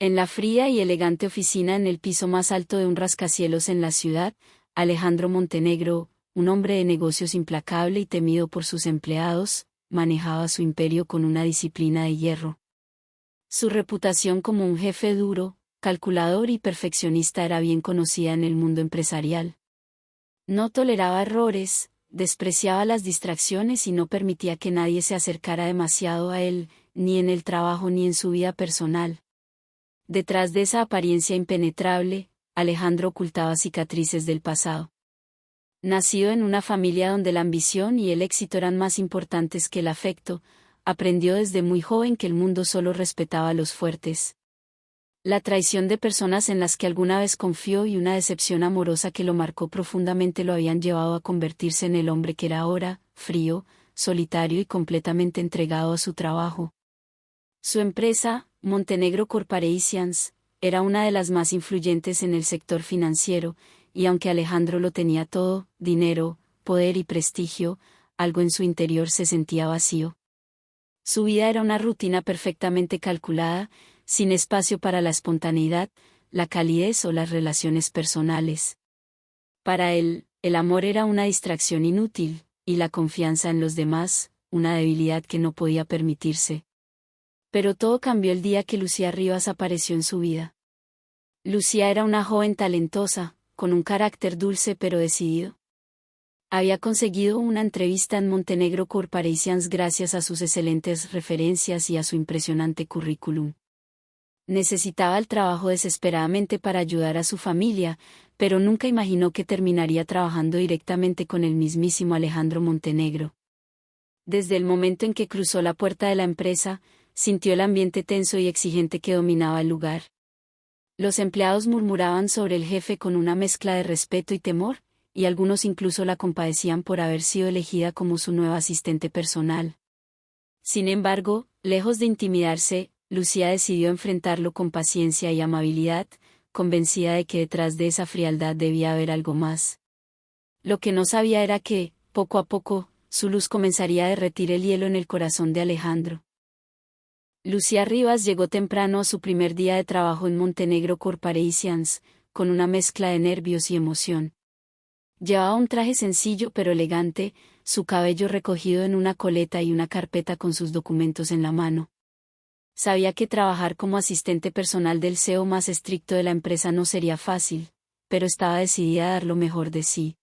En la fría y elegante oficina en el piso más alto de un rascacielos en la ciudad, Alejandro Montenegro, un hombre de negocios implacable y temido por sus empleados, manejaba su imperio con una disciplina de hierro. Su reputación como un jefe duro, calculador y perfeccionista era bien conocida en el mundo empresarial. No toleraba errores, despreciaba las distracciones y no permitía que nadie se acercara demasiado a él, ni en el trabajo ni en su vida personal. Detrás de esa apariencia impenetrable, Alejandro ocultaba cicatrices del pasado. Nacido en una familia donde la ambición y el éxito eran más importantes que el afecto, aprendió desde muy joven que el mundo solo respetaba a los fuertes. La traición de personas en las que alguna vez confió y una decepción amorosa que lo marcó profundamente lo habían llevado a convertirse en el hombre que era ahora, frío, solitario y completamente entregado a su trabajo. Su empresa, Montenegro Corporations, era una de las más influyentes en el sector financiero, y aunque Alejandro lo tenía todo, dinero, poder y prestigio, algo en su interior se sentía vacío. Su vida era una rutina perfectamente calculada, sin espacio para la espontaneidad, la calidez o las relaciones personales. Para él, el amor era una distracción inútil, y la confianza en los demás, una debilidad que no podía permitirse. Pero todo cambió el día que Lucía Rivas apareció en su vida. Lucía era una joven talentosa, con un carácter dulce pero decidido. Había conseguido una entrevista en Montenegro Corporations gracias a sus excelentes referencias y a su impresionante currículum. Necesitaba el trabajo desesperadamente para ayudar a su familia, pero nunca imaginó que terminaría trabajando directamente con el mismísimo Alejandro Montenegro. Desde el momento en que cruzó la puerta de la empresa, sintió el ambiente tenso y exigente que dominaba el lugar. Los empleados murmuraban sobre el jefe con una mezcla de respeto y temor, y algunos incluso la compadecían por haber sido elegida como su nueva asistente personal. Sin embargo, lejos de intimidarse, Lucía decidió enfrentarlo con paciencia y amabilidad, convencida de que detrás de esa frialdad debía haber algo más. Lo que no sabía era que, poco a poco, su luz comenzaría a derretir el hielo en el corazón de Alejandro. Lucía Rivas llegó temprano a su primer día de trabajo en Montenegro Corporations, con una mezcla de nervios y emoción. Llevaba un traje sencillo pero elegante, su cabello recogido en una coleta y una carpeta con sus documentos en la mano. Sabía que trabajar como asistente personal del CEO más estricto de la empresa no sería fácil, pero estaba decidida a dar lo mejor de sí.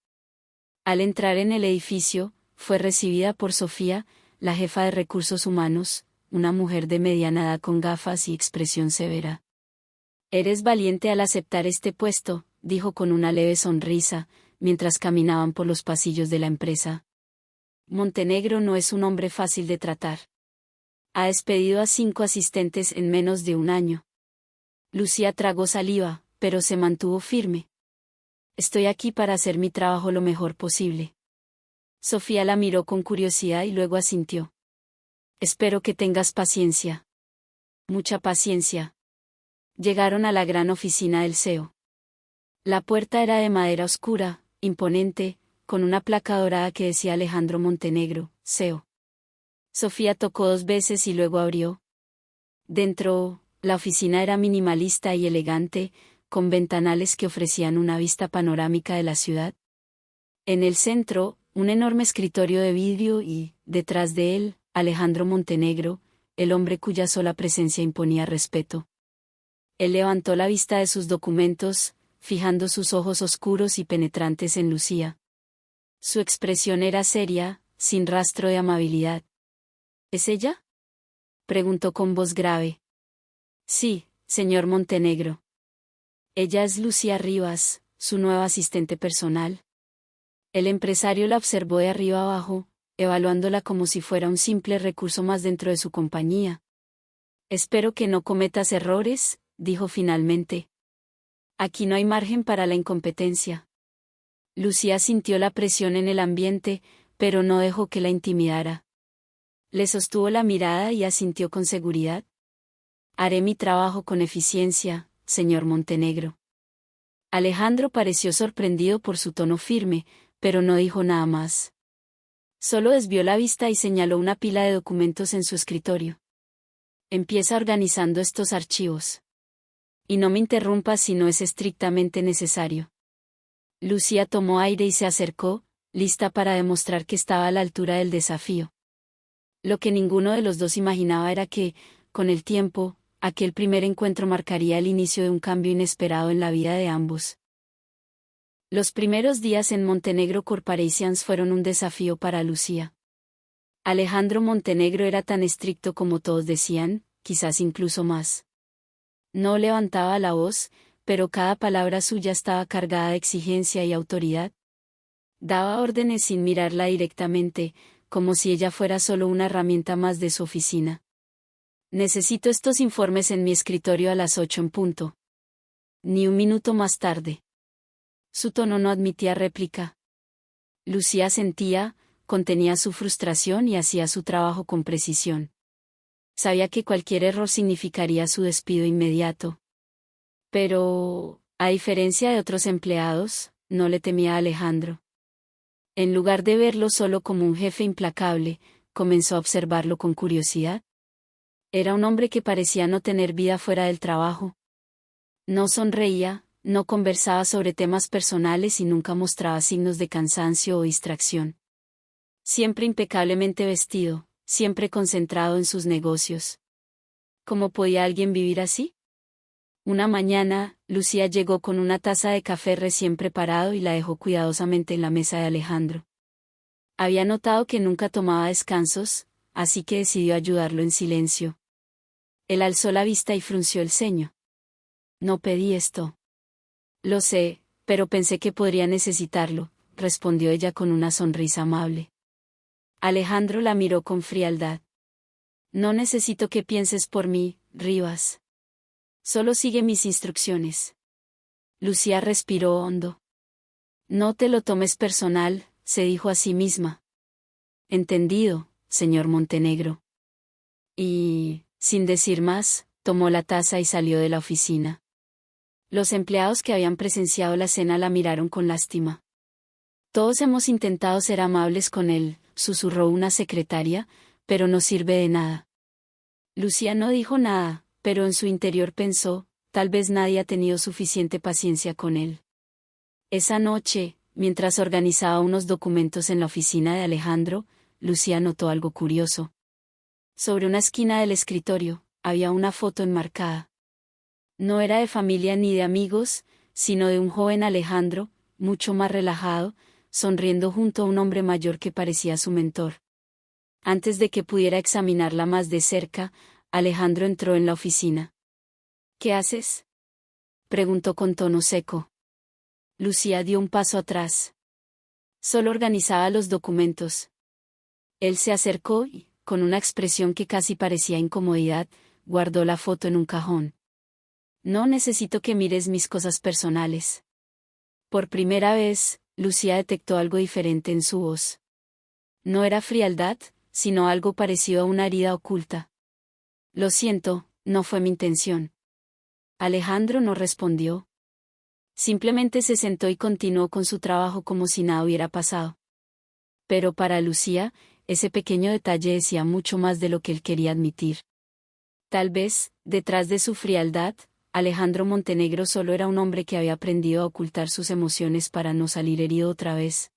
Al entrar en el edificio, fue recibida por Sofía, la jefa de recursos humanos, una mujer de mediana edad con gafas y expresión severa. «Eres valiente al aceptar este puesto», dijo con una leve sonrisa, mientras caminaban por los pasillos de la empresa. «Montenegro no es un hombre fácil de tratar. Ha despedido a 5 asistentes en menos de un año». Lucía tragó saliva, pero se mantuvo firme. «Estoy aquí para hacer mi trabajo lo mejor posible». Sofía la miró con curiosidad y luego asintió. «Espero que tengas paciencia». «Mucha paciencia». Llegaron a la gran oficina del CEO. La puerta era de madera oscura, imponente, con una placa dorada que decía Alejandro Montenegro, CEO. Sofía tocó 2 veces y luego abrió. Dentro, la oficina era minimalista y elegante, con ventanales que ofrecían una vista panorámica de la ciudad. En el centro, un enorme escritorio de vidrio y, detrás de él, Alejandro Montenegro, el hombre cuya sola presencia imponía respeto. Él levantó la vista de sus documentos, fijando sus ojos oscuros y penetrantes en Lucía. Su expresión era seria, sin rastro de amabilidad. ¿Es ella?, preguntó con voz grave. Sí, señor Montenegro. Ella es Lucía Rivas, su nueva asistente personal. El empresario la observó de arriba abajo, evaluándola como si fuera un simple recurso más dentro de su compañía. Espero que no cometas errores, dijo finalmente. Aquí no hay margen para la incompetencia. Lucía sintió la presión en el ambiente, pero no dejó que la intimidara. Le sostuvo la mirada y asintió con seguridad. Haré mi trabajo con eficiencia, señor Montenegro. Alejandro pareció sorprendido por su tono firme, pero no dijo nada más. Solo desvió la vista y señaló una pila de documentos en su escritorio. Empieza organizando estos archivos. Y no me interrumpas si no es estrictamente necesario. Lucía tomó aire y se acercó, lista para demostrar que estaba a la altura del desafío. Lo que ninguno de los dos imaginaba era que, con el tiempo, aquel primer encuentro marcaría el inicio de un cambio inesperado en la vida de ambos. Los primeros días en Montenegro Corporations fueron un desafío para Lucía. Alejandro Montenegro era tan estricto como todos decían, quizás incluso más. No levantaba la voz, pero cada palabra suya estaba cargada de exigencia y autoridad. Daba órdenes sin mirarla directamente, como si ella fuera solo una herramienta más de su oficina. Necesito estos informes en mi escritorio a las 8 en punto. Ni un minuto más tarde. Su tono no admitía réplica. Lucía sentía, contenía su frustración y hacía su trabajo con precisión. Sabía que cualquier error significaría su despido inmediato. Pero, a diferencia de otros empleados, no le temía a Alejandro. En lugar de verlo solo como un jefe implacable, comenzó a observarlo con curiosidad. Era un hombre que parecía no tener vida fuera del trabajo. No sonreía, no conversaba sobre temas personales y nunca mostraba signos de cansancio o distracción. Siempre impecablemente vestido, siempre concentrado en sus negocios. ¿Cómo podía alguien vivir así? Una mañana, Lucía llegó con una taza de café recién preparado y la dejó cuidadosamente en la mesa de Alejandro. Había notado que nunca tomaba descansos, así que decidió ayudarlo en silencio. Él alzó la vista y frunció el ceño. No pedí esto. Lo sé, pero pensé que podría necesitarlo, respondió ella con una sonrisa amable. Alejandro la miró con frialdad. No necesito que pienses por mí, Rivas. Solo sigue mis instrucciones. Lucía respiró hondo. No te lo tomes personal, se dijo a sí misma. Entendido, señor Montenegro. Y, sin decir más, tomó la taza y salió de la oficina. Los empleados que habían presenciado la cena la miraron con lástima. Todos hemos intentado ser amables con él, susurró una secretaria, pero no sirve de nada. Lucía no dijo nada, pero en su interior pensó, tal vez nadie ha tenido suficiente paciencia con él. Esa noche, mientras organizaba unos documentos en la oficina de Alejandro, Lucía notó algo curioso. Sobre una esquina del escritorio, había una foto enmarcada. No era de familia ni de amigos, sino de un joven Alejandro, mucho más relajado, sonriendo junto a un hombre mayor que parecía su mentor. Antes de que pudiera examinarla más de cerca, Alejandro entró en la oficina. ¿Qué haces?, preguntó con tono seco. Lucía dio un paso atrás. Solo organizaba los documentos. Él se acercó y, con una expresión que casi parecía incomodidad, guardó la foto en un cajón. No necesito que mires mis cosas personales. Por primera vez, Lucía detectó algo diferente en su voz. No era frialdad, sino algo parecido a una herida oculta. Lo siento, no fue mi intención. Alejandro no respondió. Simplemente se sentó y continuó con su trabajo como si nada hubiera pasado. Pero para Lucía, ese pequeño detalle decía mucho más de lo que él quería admitir. Tal vez, detrás de su frialdad, Alejandro Montenegro solo era un hombre que había aprendido a ocultar sus emociones para no salir herido otra vez.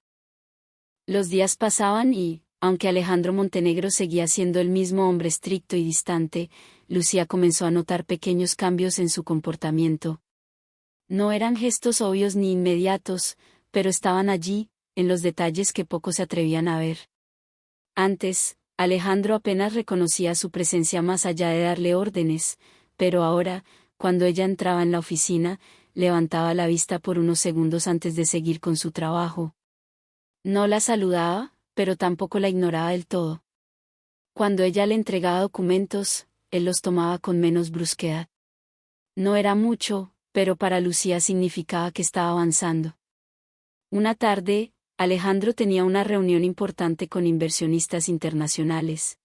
Los días pasaban y, aunque Alejandro Montenegro seguía siendo el mismo hombre estricto y distante, Lucía comenzó a notar pequeños cambios en su comportamiento. No eran gestos obvios ni inmediatos, pero estaban allí, en los detalles que pocos se atrevían a ver. Antes, Alejandro apenas reconocía su presencia más allá de darle órdenes, pero ahora, cuando ella entraba en la oficina, levantaba la vista por unos segundos antes de seguir con su trabajo. No la saludaba, pero tampoco la ignoraba del todo. Cuando ella le entregaba documentos, él los tomaba con menos brusquedad. No era mucho, pero para Lucía significaba que estaba avanzando. Una tarde, Alejandro tenía una reunión importante con inversionistas internacionales.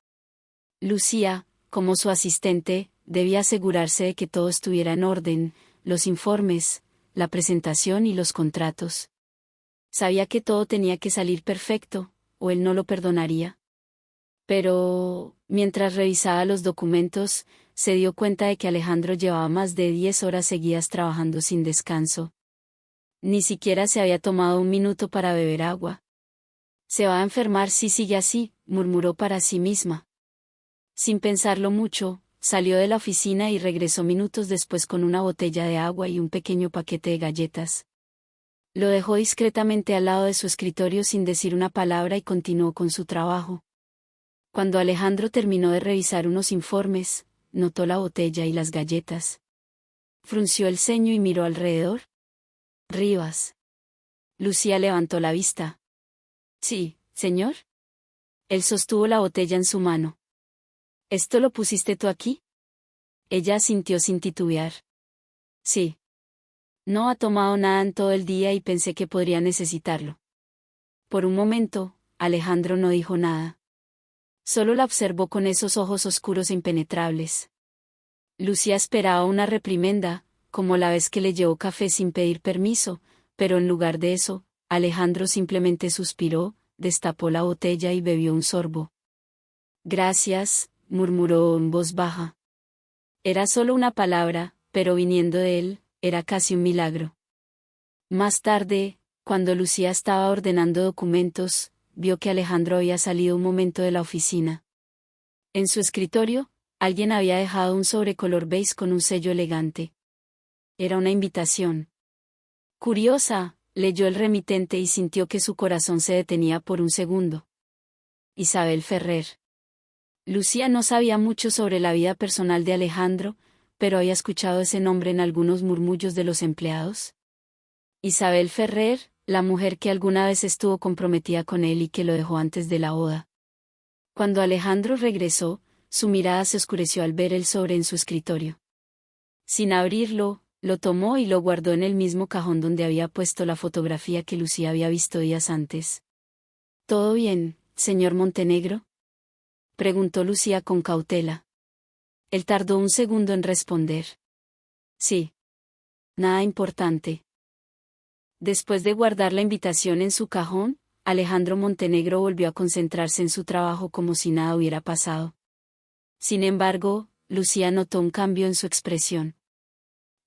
Lucía, como su asistente, debía asegurarse de que todo estuviera en orden, los informes, la presentación y los contratos. Sabía que todo tenía que salir perfecto, o él no lo perdonaría. Pero, mientras revisaba los documentos, se dio cuenta de que Alejandro llevaba más de 10 horas seguidas trabajando sin descanso. Ni siquiera se había tomado un minuto para beber agua. Se va a enfermar si sigue así, murmuró para sí misma. Sin pensarlo mucho, salió de la oficina y regresó minutos después con una botella de agua y un pequeño paquete de galletas. Lo dejó discretamente al lado de su escritorio sin decir una palabra y continuó con su trabajo. Cuando Alejandro terminó de revisar unos informes, notó la botella y las galletas. Frunció el ceño y miró alrededor. Rivas. Lucía levantó la vista. Sí, señor. Él sostuvo la botella en su mano. ¿Esto lo pusiste tú aquí? Ella asintió sin titubear. Sí. No ha tomado nada en todo el día y pensé que podría necesitarlo. Por un momento, Alejandro no dijo nada. Solo la observó con esos ojos oscuros e impenetrables. Lucía esperaba una reprimenda, como la vez que le llevó café sin pedir permiso, pero en lugar de eso, Alejandro simplemente suspiró, destapó la botella y bebió un sorbo. Gracias, murmuró en voz baja. Era solo una palabra, pero viniendo de él, era casi un milagro. Más tarde, cuando Lucía estaba ordenando documentos, vio que Alejandro había salido un momento de la oficina. En su escritorio, alguien había dejado un sobre color beige con un sello elegante. Era una invitación. Curiosa, leyó el remitente y sintió que su corazón se detenía por un segundo. Isabel Ferrer. Lucía no sabía mucho sobre la vida personal de Alejandro, pero había escuchado ese nombre en algunos murmullos de los empleados. Isabel Ferrer, la mujer que alguna vez estuvo comprometida con él y que lo dejó antes de la boda. Cuando Alejandro regresó, su mirada se oscureció al ver el sobre en su escritorio. Sin abrirlo, lo tomó y lo guardó en el mismo cajón donde había puesto la fotografía que Lucía había visto días antes. ¿Todo bien, señor Montenegro?, preguntó Lucía con cautela. Él tardó un segundo en responder. Sí. Nada importante. Después de guardar la invitación en su cajón, Alejandro Montenegro volvió a concentrarse en su trabajo como si nada hubiera pasado. Sin embargo, Lucía notó un cambio en su expresión.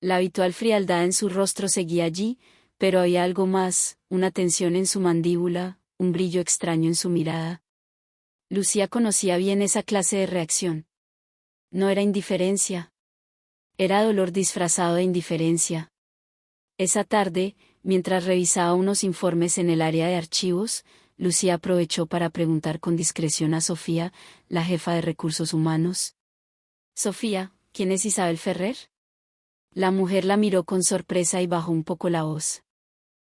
La habitual frialdad en su rostro seguía allí, pero había algo más, una tensión en su mandíbula, un brillo extraño en su mirada. Lucía conocía bien esa clase de reacción. No era indiferencia. Era dolor disfrazado de indiferencia. Esa tarde, mientras revisaba unos informes en el área de archivos, Lucía aprovechó para preguntar con discreción a Sofía, la jefa de recursos humanos. Sofía, ¿quién es Isabel Ferrer? La mujer la miró con sorpresa y bajó un poco la voz.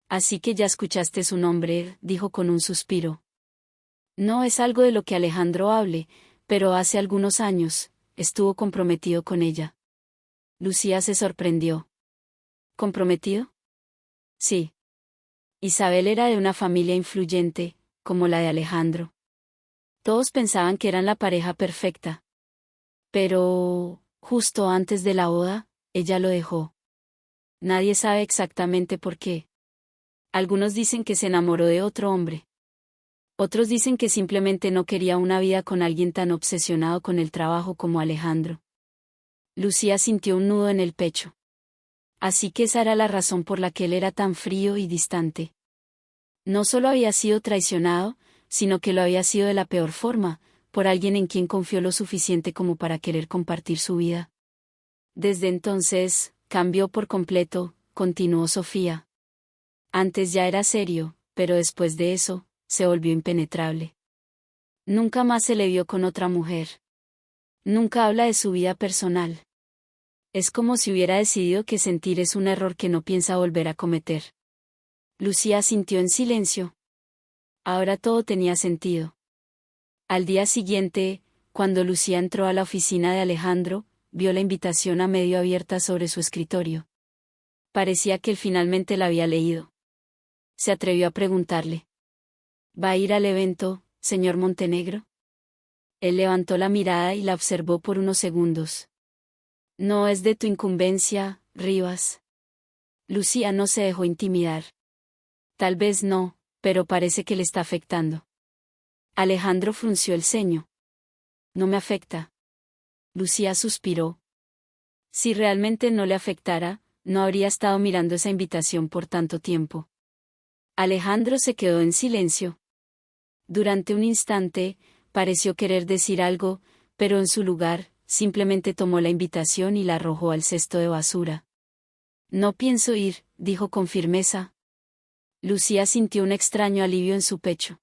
Así que ya escuchaste su nombre, dijo con un suspiro. No es algo de lo que Alejandro hable, pero hace algunos años, estuvo comprometido con ella. Lucía se sorprendió. ¿Comprometido? Sí. Isabel era de una familia influyente, como la de Alejandro. Todos pensaban que eran la pareja perfecta. Pero, justo antes de la boda, ella lo dejó. Nadie sabe exactamente por qué. Algunos dicen que se enamoró de otro hombre. Otros dicen que simplemente no quería una vida con alguien tan obsesionado con el trabajo como Alejandro. Lucía sintió un nudo en el pecho. Así que esa era la razón por la que él era tan frío y distante. No solo había sido traicionado, sino que lo había sido de la peor forma, por alguien en quien confió lo suficiente como para querer compartir su vida. Desde entonces, cambió por completo, continuó Sofía. Antes ya era serio, pero después de eso, se volvió impenetrable. Nunca más se le vio con otra mujer. Nunca habla de su vida personal. Es como si hubiera decidido que sentir es un error que no piensa volver a cometer. Lucía asintió en silencio. Ahora todo tenía sentido. Al día siguiente, cuando Lucía entró a la oficina de Alejandro, vio la invitación a medio abierta sobre su escritorio. Parecía que él finalmente la había leído. Se atrevió a preguntarle. ¿Va a ir al evento, señor Montenegro? Él levantó la mirada y la observó por unos segundos. No es de tu incumbencia, Rivas. Lucía no se dejó intimidar. Tal vez no, pero parece que le está afectando. Alejandro frunció el ceño. No me afecta. Lucía suspiró. Si realmente no le afectara, no habría estado mirando esa invitación por tanto tiempo. Alejandro se quedó en silencio. Durante un instante, pareció querer decir algo, pero en su lugar, simplemente tomó la invitación y la arrojó al cesto de basura. No pienso ir, dijo con firmeza. Lucía sintió un extraño alivio en su pecho.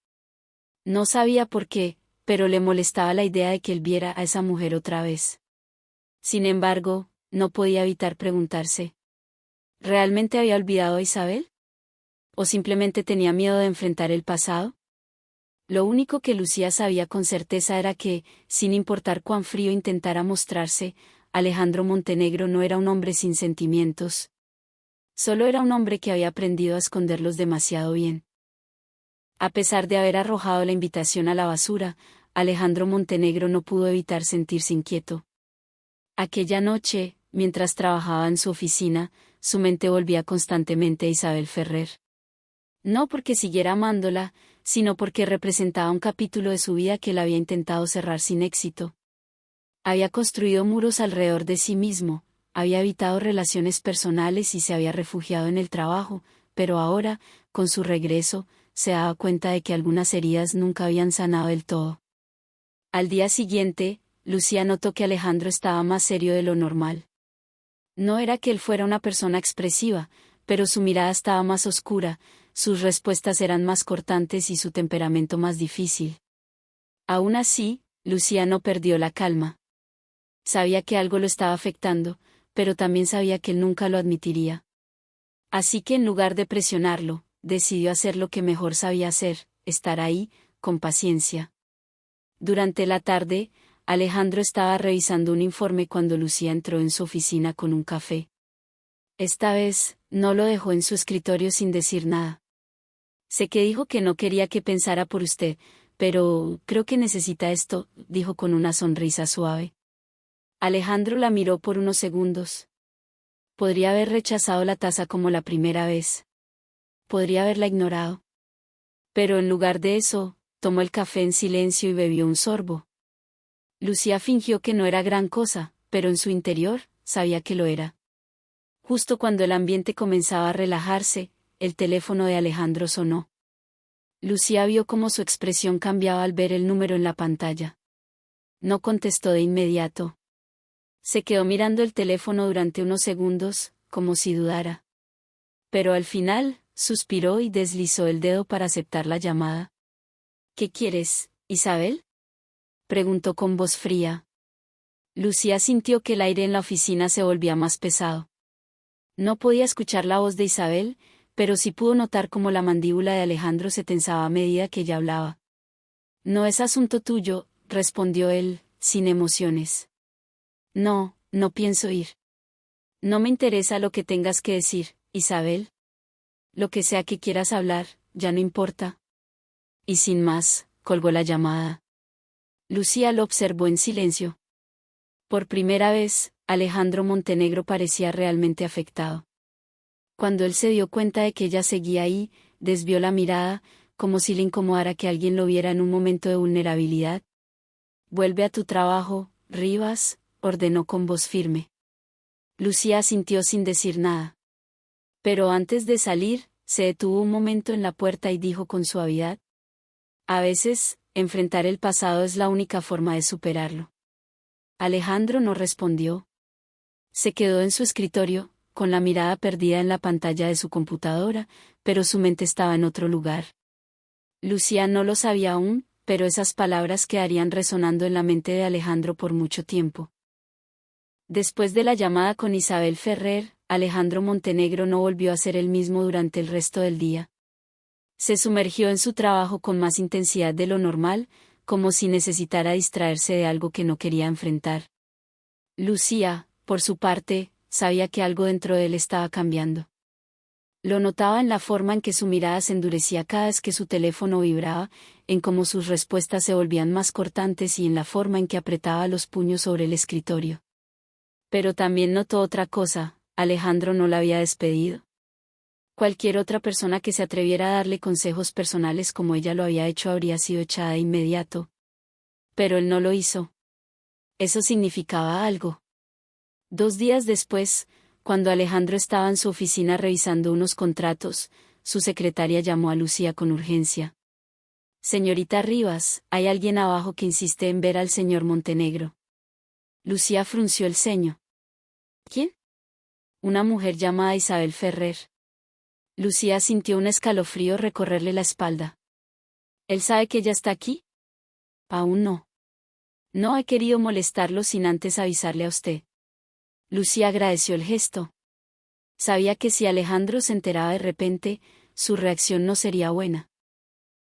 No sabía por qué, pero le molestaba la idea de que él viera a esa mujer otra vez. Sin embargo, no podía evitar preguntarse. ¿Realmente había olvidado a Isabel? ¿O simplemente tenía miedo de enfrentar el pasado? Lo único que Lucía sabía con certeza era que, sin importar cuán frío intentara mostrarse, Alejandro Montenegro no era un hombre sin sentimientos. Solo era un hombre que había aprendido a esconderlos demasiado bien. A pesar de haber arrojado la invitación a la basura, Alejandro Montenegro no pudo evitar sentirse inquieto. Aquella noche, mientras trabajaba en su oficina, su mente volvía constantemente a Isabel Ferrer. No porque siguiera amándola, sino porque representaba un capítulo de su vida que él había intentado cerrar sin éxito. Había construido muros alrededor de sí mismo, había evitado relaciones personales y se había refugiado en el trabajo, pero ahora, con su regreso, se daba cuenta de que algunas heridas nunca habían sanado del todo. Al día siguiente, Lucía notó que Alejandro estaba más serio de lo normal. No era que él fuera una persona expresiva, pero su mirada estaba más oscura, sus respuestas eran más cortantes y su temperamento más difícil. Aún así, Lucía no perdió la calma. Sabía que algo lo estaba afectando, pero también sabía que él nunca lo admitiría. Así que en lugar de presionarlo, decidió hacer lo que mejor sabía hacer, estar ahí, con paciencia. Durante la tarde, Alejandro estaba revisando un informe cuando Lucía entró en su oficina con un café. Esta vez, no lo dejó en su escritorio sin decir nada. Sé que dijo que no quería que pensara por usted, pero creo que necesita esto, dijo con una sonrisa suave. Alejandro la miró por unos segundos. Podría haber rechazado la taza como la primera vez. Podría haberla ignorado. Pero en lugar de eso, tomó el café en silencio y bebió un sorbo. Lucía fingió que no era gran cosa, pero en su interior, sabía que lo era. Justo cuando el ambiente comenzaba a relajarse, el teléfono de Alejandro sonó. Lucía vio cómo su expresión cambiaba al ver el número en la pantalla. No contestó de inmediato. Se quedó mirando el teléfono durante unos segundos, como si dudara. Pero al final, suspiró y deslizó el dedo para aceptar la llamada. ¿Qué quieres, Isabel?, preguntó con voz fría. Lucía sintió que el aire en la oficina se volvía más pesado. No podía escuchar la voz de Isabel, pero sí pudo notar cómo la mandíbula de Alejandro se tensaba a medida que ella hablaba. No es asunto tuyo, respondió él, sin emociones. No, no pienso ir. No me interesa lo que tengas que decir, Isabel. Lo que sea que quieras hablar, ya no importa. Y sin más, colgó la llamada. Lucía lo observó en silencio. Por primera vez, Alejandro Montenegro parecía realmente afectado. Cuando él se dio cuenta de que ella seguía ahí, desvió la mirada, como si le incomodara que alguien lo viera en un momento de vulnerabilidad. Vuelve a tu trabajo, Rivas, ordenó con voz firme. Lucía asintió sin decir nada. Pero antes de salir, se detuvo un momento en la puerta y dijo con suavidad: a veces, enfrentar el pasado es la única forma de superarlo. Alejandro no respondió. Se quedó en su escritorio, con la mirada perdida en la pantalla de su computadora, pero su mente estaba en otro lugar. Lucía no lo sabía aún, pero esas palabras quedarían resonando en la mente de Alejandro por mucho tiempo. Después de la llamada con Isabel Ferrer, Alejandro Montenegro no volvió a ser el mismo durante el resto del día. Se sumergió en su trabajo con más intensidad de lo normal, como si necesitara distraerse de algo que no quería enfrentar. Lucía, por su parte, sabía que algo dentro de él estaba cambiando. Lo notaba en la forma en que su mirada se endurecía cada vez que su teléfono vibraba, en cómo sus respuestas se volvían más cortantes y en la forma en que apretaba los puños sobre el escritorio. Pero también notó otra cosa: Alejandro no la había despedido. Cualquier otra persona que se atreviera a darle consejos personales como ella lo había hecho habría sido echada de inmediato. Pero él no lo hizo. Eso significaba algo. 2 días después, cuando Alejandro estaba en su oficina revisando unos contratos, su secretaria llamó a Lucía con urgencia. Señorita Rivas, hay alguien abajo que insiste en ver al señor Montenegro. Lucía frunció el ceño. ¿Quién? Una mujer llamada Isabel Ferrer. Lucía sintió un escalofrío recorrerle la espalda. ¿Él sabe que ella está aquí? Aún no. No he querido molestarlo sin antes avisarle a usted. Lucía agradeció el gesto. Sabía que si Alejandro se enteraba de repente, su reacción no sería buena.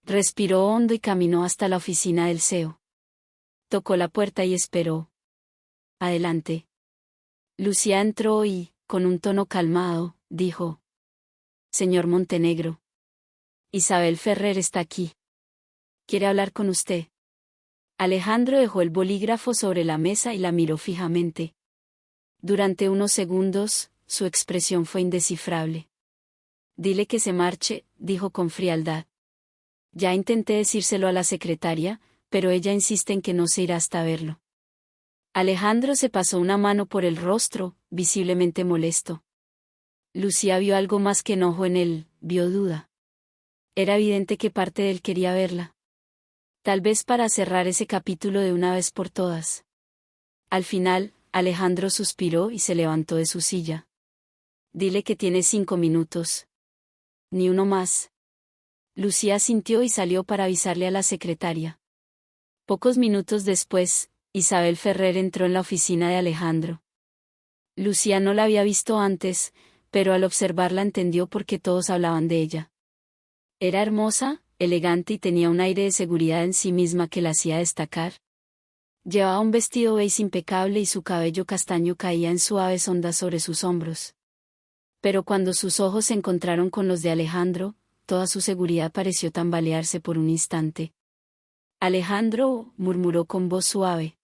Respiró hondo y caminó hasta la oficina del CEO. Tocó la puerta y esperó. Adelante. Lucía entró y, con un tono calmado, dijo: Señor Montenegro. Isabel Ferrer está aquí. ¿Quiere hablar con usted? Alejandro dejó el bolígrafo sobre la mesa y la miró fijamente. Durante unos segundos, su expresión fue indescifrable. Dile que se marche, dijo con frialdad. Ya intenté decírselo a la secretaria, pero ella insiste en que no se irá hasta verlo. Alejandro se pasó una mano por el rostro, visiblemente molesto. Lucía vio algo más que enojo en él, vio duda. Era evidente que parte de él quería verla. Tal vez para cerrar ese capítulo de una vez por todas. Al final, Alejandro suspiró y se levantó de su silla. Dile que tiene 5 minutos. Ni uno más. Lucía asintió y salió para avisarle a la secretaria. Pocos minutos después, Isabel Ferrer entró en la oficina de Alejandro. Lucía no la había visto antes, pero al observarla entendió por qué todos hablaban de ella. Era hermosa, elegante y tenía un aire de seguridad en sí misma que la hacía destacar. Llevaba un vestido beige impecable y su cabello castaño caía en suaves ondas sobre sus hombros. Pero cuando sus ojos se encontraron con los de Alejandro, toda su seguridad pareció tambalearse por un instante. Alejandro, murmuró con voz suave.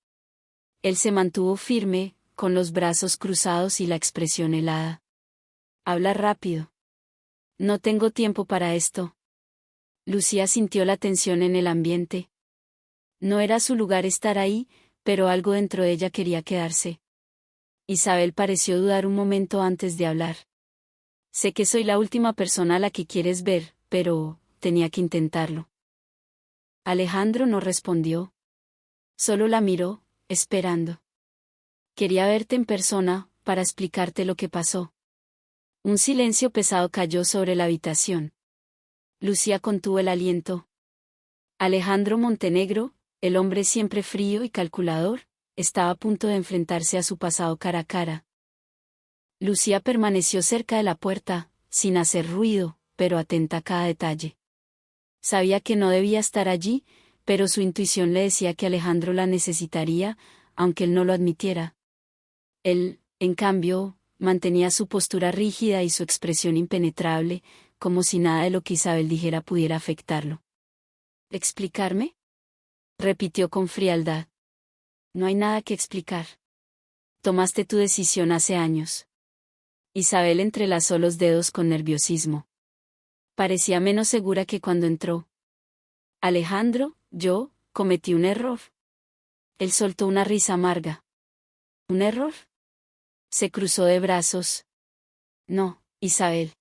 Él se mantuvo firme, con los brazos cruzados y la expresión helada. Habla rápido. No tengo tiempo para esto. Lucía sintió la tensión en el ambiente. No era su lugar estar ahí, pero algo dentro de ella quería quedarse. Isabel pareció dudar un momento antes de hablar. Sé que soy la última persona a la que quieres ver, pero tenía que intentarlo. Alejandro no respondió. Solo la miró, esperando. Quería verte en persona, para explicarte lo que pasó. Un silencio pesado cayó sobre la habitación. Lucía contuvo el aliento. Alejandro Montenegro, el hombre siempre frío y calculador, estaba a punto de enfrentarse a su pasado cara a cara. Lucía permaneció cerca de la puerta, sin hacer ruido, pero atenta a cada detalle. Sabía que no debía estar allí, pero su intuición le decía que Alejandro la necesitaría, aunque él no lo admitiera. Él, en cambio, mantenía su postura rígida y su expresión impenetrable, como si nada de lo que Isabel dijera pudiera afectarlo. ¿Explicarme? Repitió con frialdad. No hay nada que explicar. Tomaste tu decisión hace años. Isabel entrelazó los dedos con nerviosismo. Parecía menos segura que cuando entró. Alejandro, yo, cometí un error. Él soltó una risa amarga. ¿Un error? Se cruzó de brazos. No, Isabel.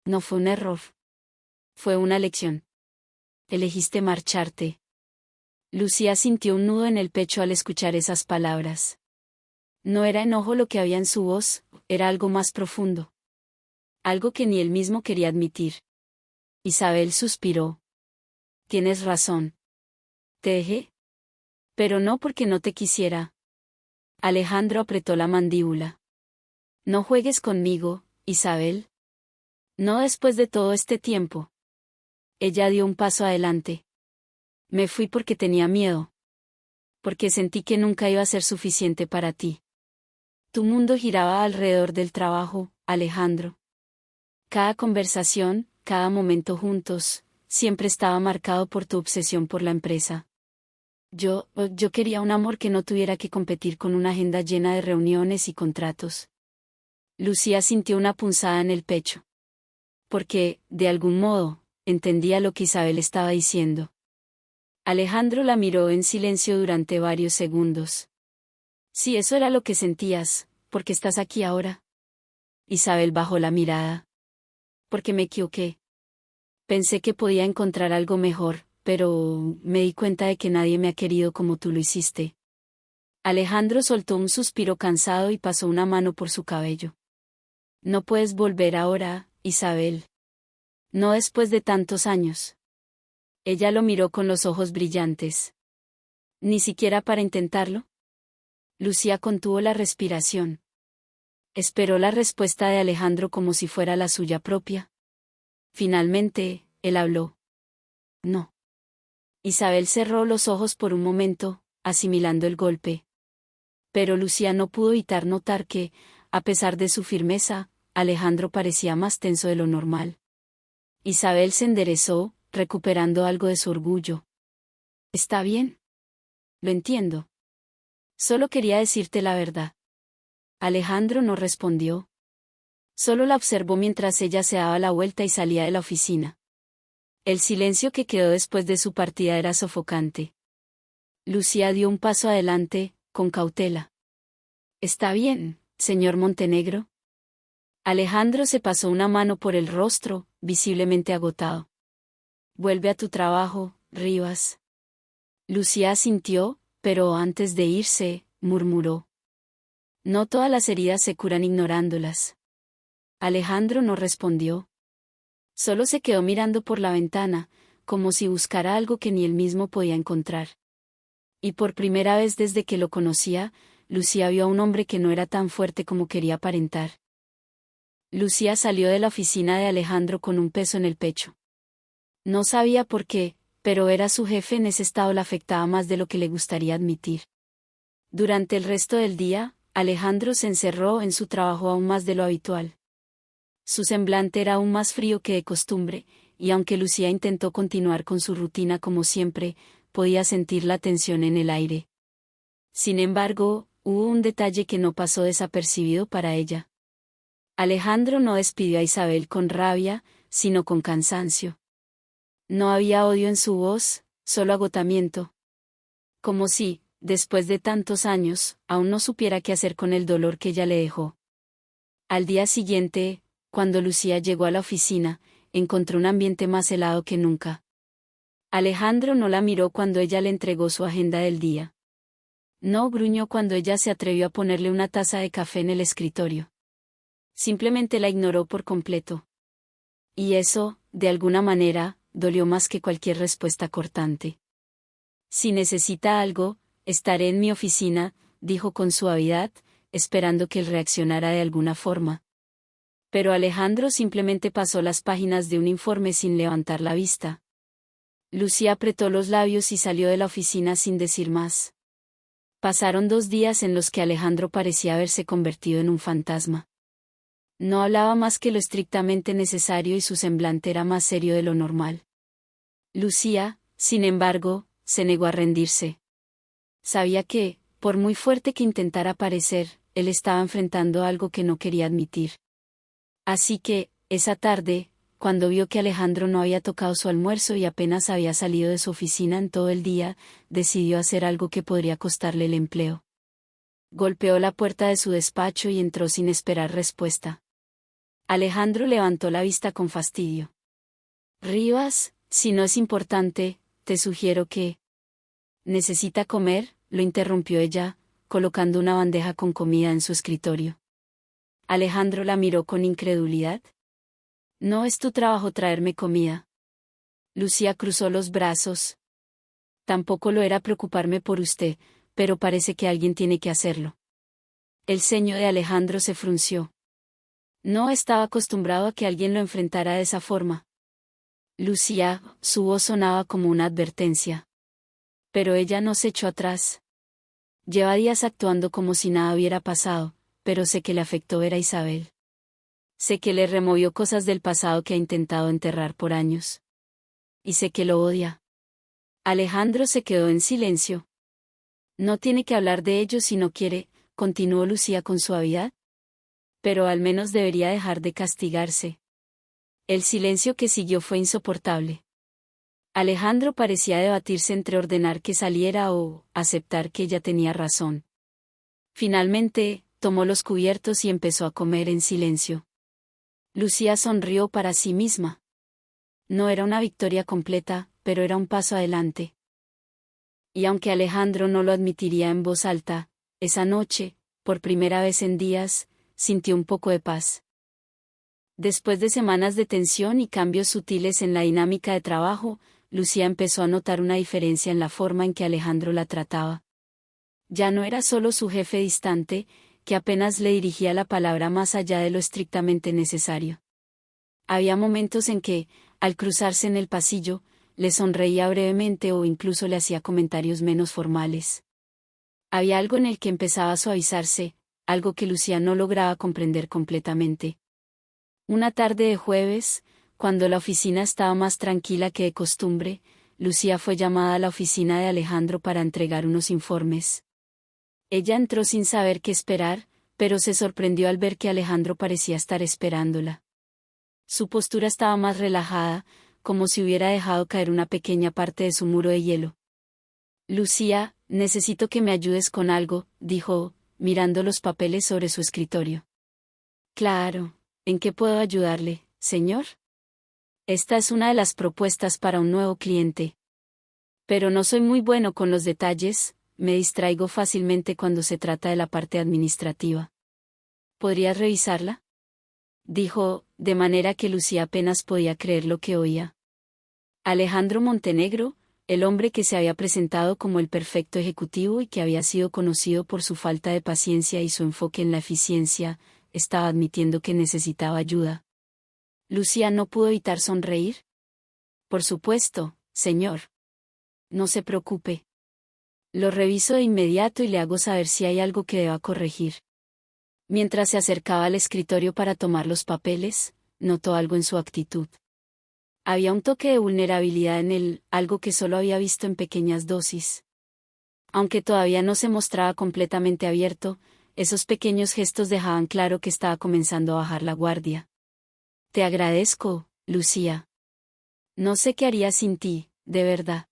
No fue un error. Fue una lección. Elegiste marcharte. Lucía sintió un nudo en el pecho al escuchar esas palabras. No era enojo lo que había en su voz, era algo más profundo. Algo que ni él mismo quería admitir. Isabel suspiró. Tienes razón. Te dejé. Pero no porque no te quisiera. Alejandro apretó la mandíbula. No juegues conmigo, Isabel. No después de todo este tiempo. Ella dio un paso adelante. Me fui porque tenía miedo. Porque sentí que nunca iba a ser suficiente para ti. Tu mundo giraba alrededor del trabajo, Alejandro. Cada conversación, cada momento juntos, siempre estaba marcado por tu obsesión por la empresa. Yo quería un amor que no tuviera que competir con una agenda llena de reuniones y contratos. Lucía sintió una punzada en el pecho. Porque, de algún modo, entendía lo que Isabel estaba diciendo. Alejandro la miró en silencio durante varios segundos. Si eso era lo que sentías, ¿por qué estás aquí ahora? Isabel bajó la mirada. Porque me equivoqué. Pensé que podía encontrar algo mejor, pero me di cuenta de que nadie me ha querido como tú lo hiciste. Alejandro soltó un suspiro cansado y pasó una mano por su cabello. No puedes volver ahora, Isabel. No después de tantos años. Ella lo miró con los ojos brillantes. ¿Ni siquiera para intentarlo? Lucía contuvo la respiración. Esperó la respuesta de Alejandro como si fuera la suya propia. Finalmente, él habló. No. Isabel cerró los ojos por un momento, asimilando el golpe. Pero Lucía no pudo evitar notar que, a pesar de su firmeza, Alejandro parecía más tenso de lo normal. Isabel se enderezó, recuperando algo de su orgullo. ¿Está bien? Lo entiendo. Solo quería decirte la verdad. Alejandro no respondió. Solo la observó mientras ella se daba la vuelta y salía de la oficina. El silencio que quedó después de su partida era sofocante. Lucía dio un paso adelante, con cautela. ¿Está bien, señor Montenegro? Alejandro se pasó una mano por el rostro, visiblemente agotado. Vuelve a tu trabajo, Rivas. Lucía asintió, pero antes de irse, murmuró. No todas las heridas se curan ignorándolas. Alejandro no respondió. Solo se quedó mirando por la ventana, como si buscara algo que ni él mismo podía encontrar. Y por primera vez desde que lo conocía, Lucía vio a un hombre que no era tan fuerte como quería aparentar. Lucía salió de la oficina de Alejandro con un peso en el pecho. No sabía por qué, pero ver a su jefe en ese estado la afectaba más de lo que le gustaría admitir. Durante el resto del día, Alejandro se encerró en su trabajo aún más de lo habitual. Su semblante era aún más frío que de costumbre, y aunque Lucía intentó continuar con su rutina como siempre, podía sentir la tensión en el aire. Sin embargo, hubo un detalle que no pasó desapercibido para ella. Alejandro no despidió a Isabel con rabia, sino con cansancio. No había odio en su voz, solo agotamiento. Como si, después de tantos años, aún no supiera qué hacer con el dolor que ella le dejó. Al día siguiente, cuando Lucía llegó a la oficina, encontró un ambiente más helado que nunca. Alejandro no la miró cuando ella le entregó su agenda del día. No gruñó cuando ella se atrevió a ponerle una taza de café en el escritorio. Simplemente la ignoró por completo. Y eso, de alguna manera, dolió más que cualquier respuesta cortante. Si necesita algo, estaré en mi oficina, dijo con suavidad, esperando que él reaccionara de alguna forma. Pero Alejandro simplemente pasó las páginas de un informe sin levantar la vista. Lucía apretó los labios y salió de la oficina sin decir más. Pasaron 2 días en los que Alejandro parecía haberse convertido en un fantasma. No hablaba más que lo estrictamente necesario y su semblante era más serio de lo normal. Lucía, sin embargo, se negó a rendirse. Sabía que, por muy fuerte que intentara parecer, él estaba enfrentando algo que no quería admitir. Así que, esa tarde, cuando vio que Alejandro no había tocado su almuerzo y apenas había salido de su oficina en todo el día, decidió hacer algo que podría costarle el empleo. Golpeó la puerta de su despacho y entró sin esperar respuesta. Alejandro levantó la vista con fastidio. Rivas, si no es importante, te sugiero que... ¿Necesita comer?, lo interrumpió ella, colocando una bandeja con comida en su escritorio. Alejandro la miró con incredulidad. No es tu trabajo traerme comida. Lucía cruzó los brazos. Tampoco lo era preocuparme por usted, pero parece que alguien tiene que hacerlo. El ceño de Alejandro se frunció. No estaba acostumbrado a que alguien lo enfrentara de esa forma. Lucía, su voz sonaba como una advertencia. Pero ella no se echó atrás. Lleva días actuando como si nada hubiera pasado, pero sé que le afectó ver a Isabel. Sé que le removió cosas del pasado que ha intentado enterrar por años. Y sé que lo odia. Alejandro se quedó en silencio. No tiene que hablar de ello si no quiere, continuó Lucía con suavidad. Pero al menos debería dejar de castigarse. El silencio que siguió fue insoportable. Alejandro parecía debatirse entre ordenar que saliera o aceptar que ella tenía razón. Finalmente, tomó los cubiertos y empezó a comer en silencio. Lucía sonrió para sí misma. No era una victoria completa, pero era un paso adelante. Y aunque Alejandro no lo admitiría en voz alta, esa noche, por primera vez en días, sintió un poco de paz. Después de semanas de tensión y cambios sutiles en la dinámica de trabajo, Lucía empezó a notar una diferencia en la forma en que Alejandro la trataba. Ya no era solo su jefe distante, que apenas le dirigía la palabra más allá de lo estrictamente necesario. Había momentos en que, al cruzarse en el pasillo, le sonreía brevemente o incluso le hacía comentarios menos formales. Había algo en el que empezaba a suavizarse, algo que Lucía no lograba comprender completamente. Una tarde de jueves, cuando la oficina estaba más tranquila que de costumbre, Lucía fue llamada a la oficina de Alejandro para entregar unos informes. Ella entró sin saber qué esperar, pero se sorprendió al ver que Alejandro parecía estar esperándola. Su postura estaba más relajada, como si hubiera dejado caer una pequeña parte de su muro de hielo. Lucía, necesito que me ayudes con algo, dijo, mirando los papeles sobre su escritorio. Claro, ¿en qué puedo ayudarle, señor? Esta es una de las propuestas para un nuevo cliente. Pero no soy muy bueno con los detalles, me distraigo fácilmente cuando se trata de la parte administrativa. ¿Podrías revisarla? Dijo, de manera que Lucía apenas podía creer lo que oía. Alejandro Montenegro, el hombre que se había presentado como el perfecto ejecutivo y que había sido conocido por su falta de paciencia y su enfoque en la eficiencia, estaba admitiendo que necesitaba ayuda. Lucía no pudo evitar sonreír. Por supuesto, señor. No se preocupe. Lo reviso de inmediato y le hago saber si hay algo que deba corregir. Mientras se acercaba al escritorio para tomar los papeles, notó algo en su actitud. Había un toque de vulnerabilidad en él, algo que solo había visto en pequeñas dosis. Aunque todavía no se mostraba completamente abierto, esos pequeños gestos dejaban claro que estaba comenzando a bajar la guardia. Te agradezco, Lucía. No sé qué haría sin ti, de verdad.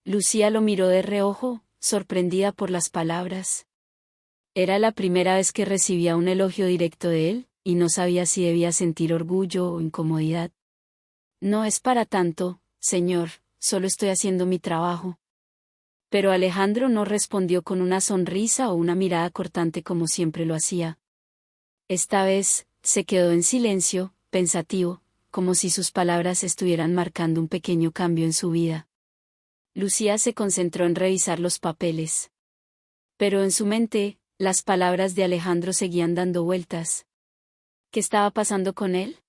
Lucía lo miró de reojo, sorprendida por las palabras. Era la primera vez que recibía un elogio directo de él, y no sabía si debía sentir orgullo o incomodidad. No es para tanto, señor, solo estoy haciendo mi trabajo. Pero Alejandro no respondió con una sonrisa o una mirada cortante como siempre lo hacía. Esta vez, se quedó en silencio, pensativo, como si sus palabras estuvieran marcando un pequeño cambio en su vida. Lucía se concentró en revisar los papeles. Pero en su mente, las palabras de Alejandro seguían dando vueltas. ¿Qué estaba pasando con él?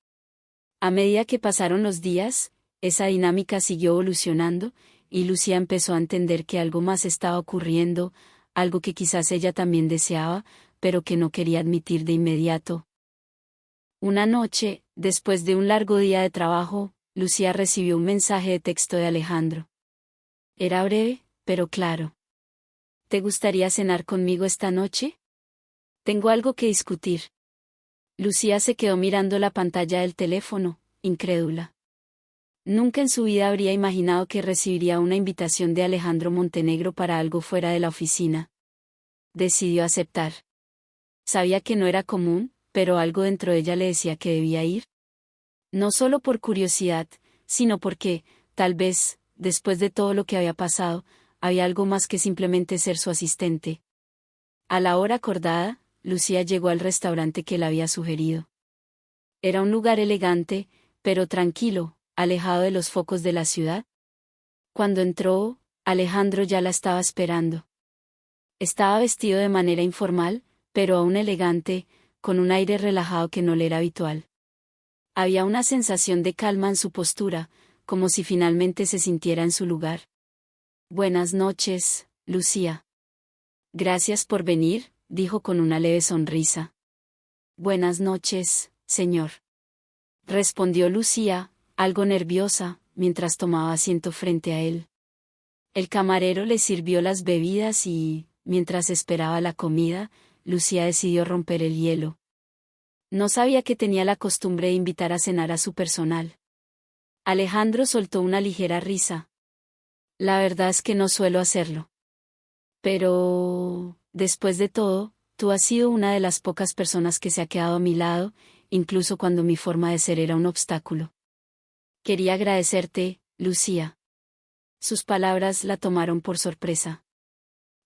A medida que pasaron los días, esa dinámica siguió evolucionando, y Lucía empezó a entender que algo más estaba ocurriendo, algo que quizás ella también deseaba, pero que no quería admitir de inmediato. Una noche, después de un largo día de trabajo, Lucía recibió un mensaje de texto de Alejandro. Era breve, pero claro. ¿Te gustaría cenar conmigo esta noche? Tengo algo que discutir. Lucía se quedó mirando la pantalla del teléfono, incrédula. Nunca en su vida habría imaginado que recibiría una invitación de Alejandro Montenegro para algo fuera de la oficina. Decidió aceptar. Sabía que no era común, pero algo dentro de ella le decía que debía ir. No solo por curiosidad, sino porque, tal vez, después de todo lo que había pasado, había algo más que simplemente ser su asistente. A la hora acordada, Lucía llegó al restaurante que le había sugerido. Era un lugar elegante, pero tranquilo, alejado de los focos de la ciudad. Cuando entró, Alejandro ya la estaba esperando. Estaba vestido de manera informal, pero aún elegante, con un aire relajado que no le era habitual. Había una sensación de calma en su postura, como si finalmente se sintiera en su lugar. Buenas noches, Lucía. Gracias por venir, dijo con una leve sonrisa. Buenas noches, señor. Respondió Lucía, algo nerviosa, mientras tomaba asiento frente a él. El camarero le sirvió las bebidas y, mientras esperaba la comida, Lucía decidió romper el hielo. No sabía que tenía la costumbre de invitar a cenar a su personal. Alejandro soltó una ligera risa. La verdad es que no suelo hacerlo. Pero... Después de todo, tú has sido una de las pocas personas que se ha quedado a mi lado, incluso cuando mi forma de ser era un obstáculo. Quería agradecerte, Lucía. Sus palabras la tomaron por sorpresa.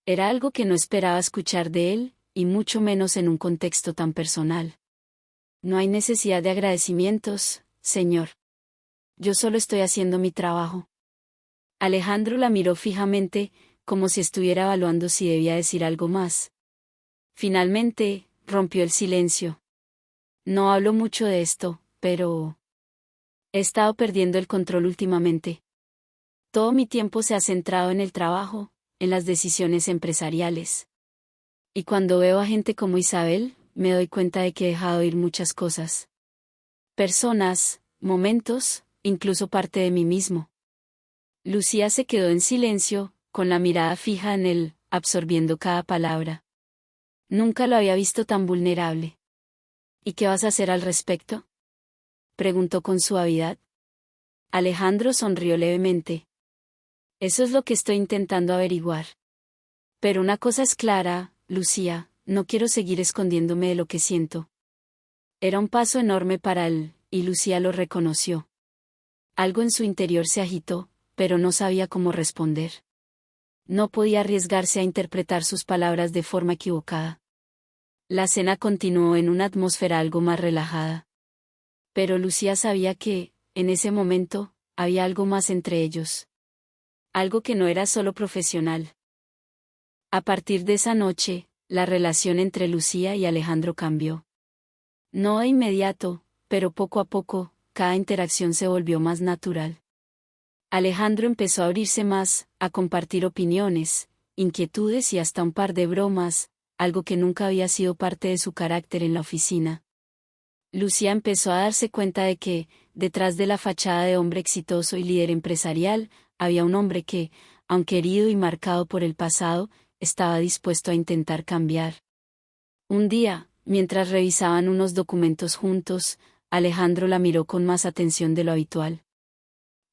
Era algo que no esperaba escuchar de él, y mucho menos en un contexto tan personal. No hay necesidad de agradecimientos, señor. Yo solo estoy haciendo mi trabajo. Alejandro la miró fijamente, como si estuviera evaluando si debía decir algo más. Finalmente, rompió el silencio. No hablo mucho de esto, pero... he estado perdiendo el control últimamente. Todo mi tiempo se ha centrado en el trabajo, en las decisiones empresariales. Y cuando veo a gente como Isabel, me doy cuenta de que he dejado ir muchas cosas. Personas, momentos, incluso parte de mí mismo. Lucía se quedó en silencio, con la mirada fija en él, absorbiendo cada palabra. Nunca lo había visto tan vulnerable. ¿Y qué vas a hacer al respecto?, preguntó con suavidad. Alejandro sonrió levemente. Eso es lo que estoy intentando averiguar. Pero una cosa es clara, Lucía, no quiero seguir escondiéndome de lo que siento. Era un paso enorme para él, y Lucía lo reconoció. Algo en su interior se agitó, pero no sabía cómo responder. No podía arriesgarse a interpretar sus palabras de forma equivocada. La cena continuó en una atmósfera algo más relajada. Pero Lucía sabía que, en ese momento, había algo más entre ellos. Algo que no era solo profesional. A partir de esa noche, la relación entre Lucía y Alejandro cambió. No de inmediato, pero poco a poco, cada interacción se volvió más natural. Alejandro empezó a abrirse más, a compartir opiniones, inquietudes y hasta un par de bromas, algo que nunca había sido parte de su carácter en la oficina. Lucía empezó a darse cuenta de que, detrás de la fachada de hombre exitoso y líder empresarial, había un hombre que, aunque herido y marcado por el pasado, estaba dispuesto a intentar cambiar. Un día, mientras revisaban unos documentos juntos, Alejandro la miró con más atención de lo habitual.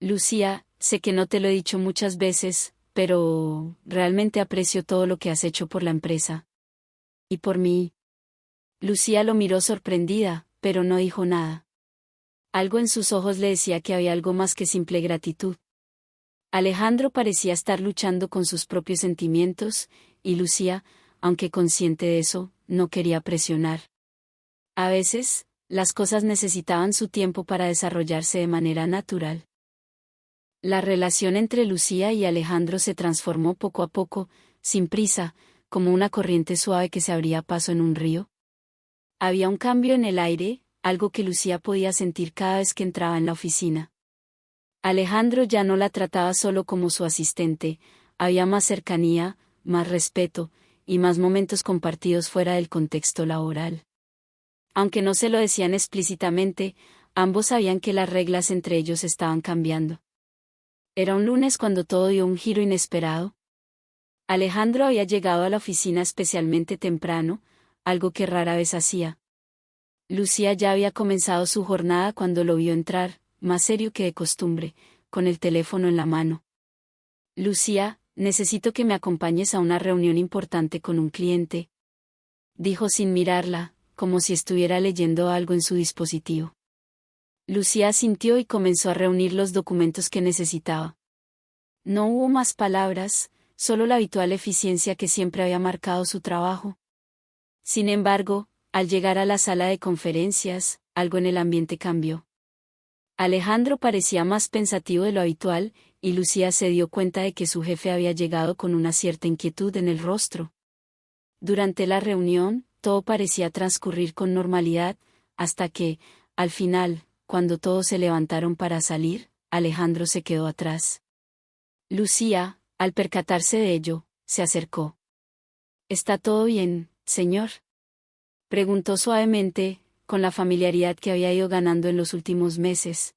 Lucía, sé que no te lo he dicho muchas veces, pero realmente aprecio todo lo que has hecho por la empresa. ¿Y por mí? Lucía lo miró sorprendida, pero no dijo nada. Algo en sus ojos le decía que había algo más que simple gratitud. Alejandro parecía estar luchando con sus propios sentimientos, y Lucía, aunque consciente de eso, no quería presionar. A veces, las cosas necesitaban su tiempo para desarrollarse de manera natural. La relación entre Lucía y Alejandro se transformó poco a poco, sin prisa, como una corriente suave que se abría paso en un río. Había un cambio en el aire, algo que Lucía podía sentir cada vez que entraba en la oficina. Alejandro ya no la trataba solo como su asistente, había más cercanía, más respeto, y más momentos compartidos fuera del contexto laboral. Aunque no se lo decían explícitamente, ambos sabían que las reglas entre ellos estaban cambiando. Era un lunes cuando todo dio un giro inesperado. Alejandro había llegado a la oficina especialmente temprano, algo que rara vez hacía. Lucía ya había comenzado su jornada cuando lo vio entrar, más serio que de costumbre, con el teléfono en la mano. Lucía, necesito que me acompañes a una reunión importante con un cliente, dijo sin mirarla, como si estuviera leyendo algo en su dispositivo. Lucía asintió y comenzó a reunir los documentos que necesitaba. No hubo más palabras, solo la habitual eficiencia que siempre había marcado su trabajo. Sin embargo, al llegar a la sala de conferencias, algo en el ambiente cambió. Alejandro parecía más pensativo de lo habitual, y Lucía se dio cuenta de que su jefe había llegado con una cierta inquietud en el rostro. Durante la reunión, todo parecía transcurrir con normalidad, hasta que, al final, cuando todos se levantaron para salir, Alejandro se quedó atrás. Lucía, al percatarse de ello, se acercó. ¿Está todo bien, señor?, preguntó suavemente, con la familiaridad que había ido ganando en los últimos meses.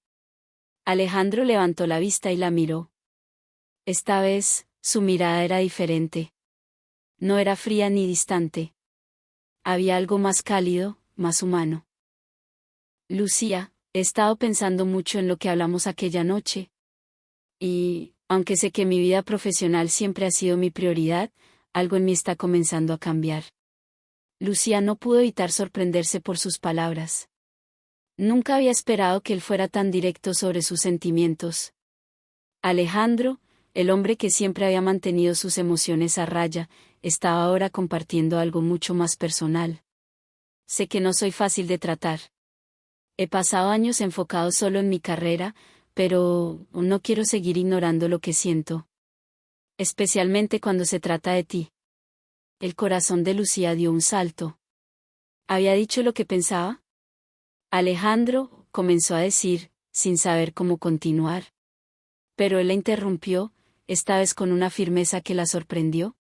Alejandro levantó la vista y la miró. Esta vez, su mirada era diferente. No era fría ni distante. Había algo más cálido, más humano. Lucía, he estado pensando mucho en lo que hablamos aquella noche. Y, aunque sé que mi vida profesional siempre ha sido mi prioridad, algo en mí está comenzando a cambiar. Lucía no pudo evitar sorprenderse por sus palabras. Nunca había esperado que él fuera tan directo sobre sus sentimientos. Alejandro, el hombre que siempre había mantenido sus emociones a raya, estaba ahora compartiendo algo mucho más personal. Sé que no soy fácil de tratar. He pasado años enfocado solo en mi carrera, pero no quiero seguir ignorando lo que siento. Especialmente cuando se trata de ti. El corazón de Lucía dio un salto. ¿Había dicho lo que pensaba? Alejandro, comenzó a decir, sin saber cómo continuar. Pero él la interrumpió, esta vez con una firmeza que la sorprendió.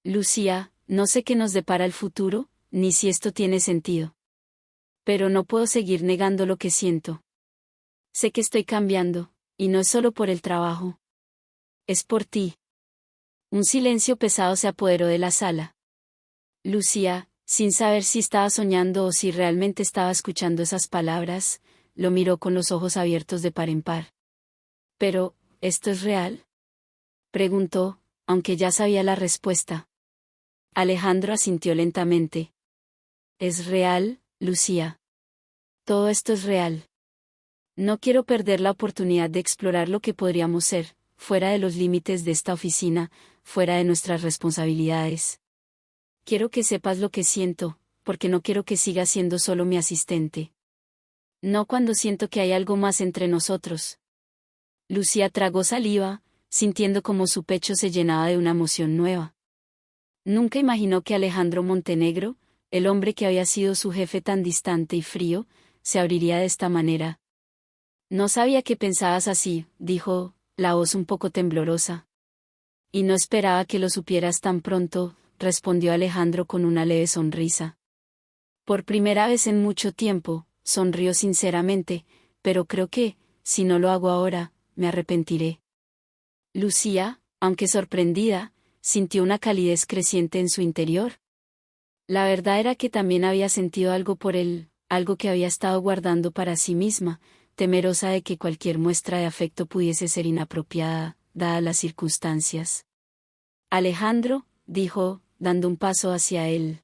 Lucía, no sé qué nos depara el futuro, ni si esto tiene sentido. Pero no puedo seguir negando lo que siento. Sé que estoy cambiando, y no es solo por el trabajo. Es por ti. Un silencio pesado se apoderó de la sala. Lucía, sin saber si estaba soñando o si realmente estaba escuchando esas palabras, lo miró con los ojos abiertos de par en par. «¿Pero, esto es real?», preguntó, aunque ya sabía la respuesta. Alejandro asintió lentamente. «Es real, Lucía. Todo esto es real. No quiero perder la oportunidad de explorar lo que podríamos ser, fuera de los límites de esta oficina, fuera de nuestras responsabilidades. Quiero que sepas lo que siento, porque no quiero que sigas siendo solo mi asistente. No cuando siento que hay algo más entre nosotros». Lucía tragó saliva, sintiendo como su pecho se llenaba de una emoción nueva. Nunca imaginó que Alejandro Montenegro, el hombre que había sido su jefe tan distante y frío, se abriría de esta manera. «No sabía que pensabas así», dijo, la voz un poco temblorosa. «Y no esperaba que lo supieras tan pronto», respondió Alejandro con una leve sonrisa. «Por primera vez en mucho tiempo», sonrió sinceramente, «pero creo que, si no lo hago ahora, me arrepentiré». Lucía, aunque sorprendida, sintió una calidez creciente en su interior. La verdad era que también había sentido algo por él, algo que había estado guardando para sí misma, temerosa de que cualquier muestra de afecto pudiese ser inapropiada, dadas las circunstancias. «Alejandro», dijo, dando un paso hacia él.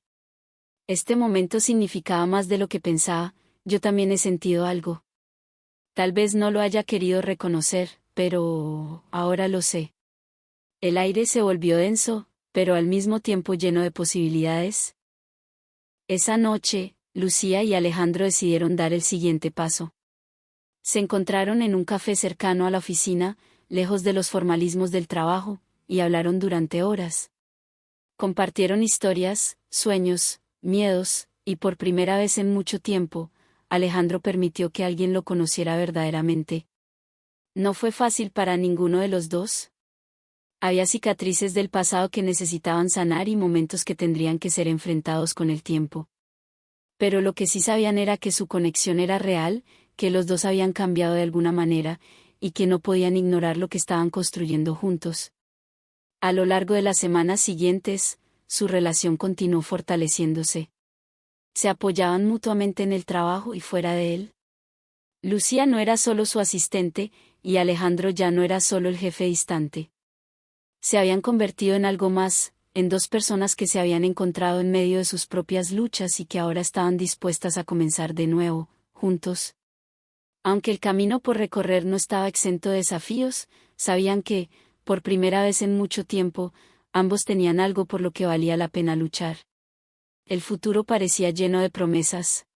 «Este momento significaba más de lo que pensaba, yo también he sentido algo. Tal vez no lo haya querido reconocer, pero ahora lo sé». El aire se volvió denso, pero al mismo tiempo lleno de posibilidades. Esa noche, Lucía y Alejandro decidieron dar el siguiente paso. Se encontraron en un café cercano a la oficina, lejos de los formalismos del trabajo, y hablaron durante horas. Compartieron historias, sueños, miedos, y por primera vez en mucho tiempo, Alejandro permitió que alguien lo conociera verdaderamente. No fue fácil para ninguno de los dos. Había cicatrices del pasado que necesitaban sanar y momentos que tendrían que ser enfrentados con el tiempo. Pero lo que sí sabían era que su conexión era real, que los dos habían cambiado de alguna manera, y que no podían ignorar lo que estaban construyendo juntos. A lo largo de las semanas siguientes, su relación continuó fortaleciéndose. Se apoyaban mutuamente en el trabajo y fuera de él. Lucía no era solo su asistente, y Alejandro ya no era solo el jefe distante. Se habían convertido en algo más, en dos personas que se habían encontrado en medio de sus propias luchas y que ahora estaban dispuestas a comenzar de nuevo, juntos. Aunque el camino por recorrer no estaba exento de desafíos, sabían que, por primera vez en mucho tiempo, ambos tenían algo por lo que valía la pena luchar. El futuro parecía lleno de promesas.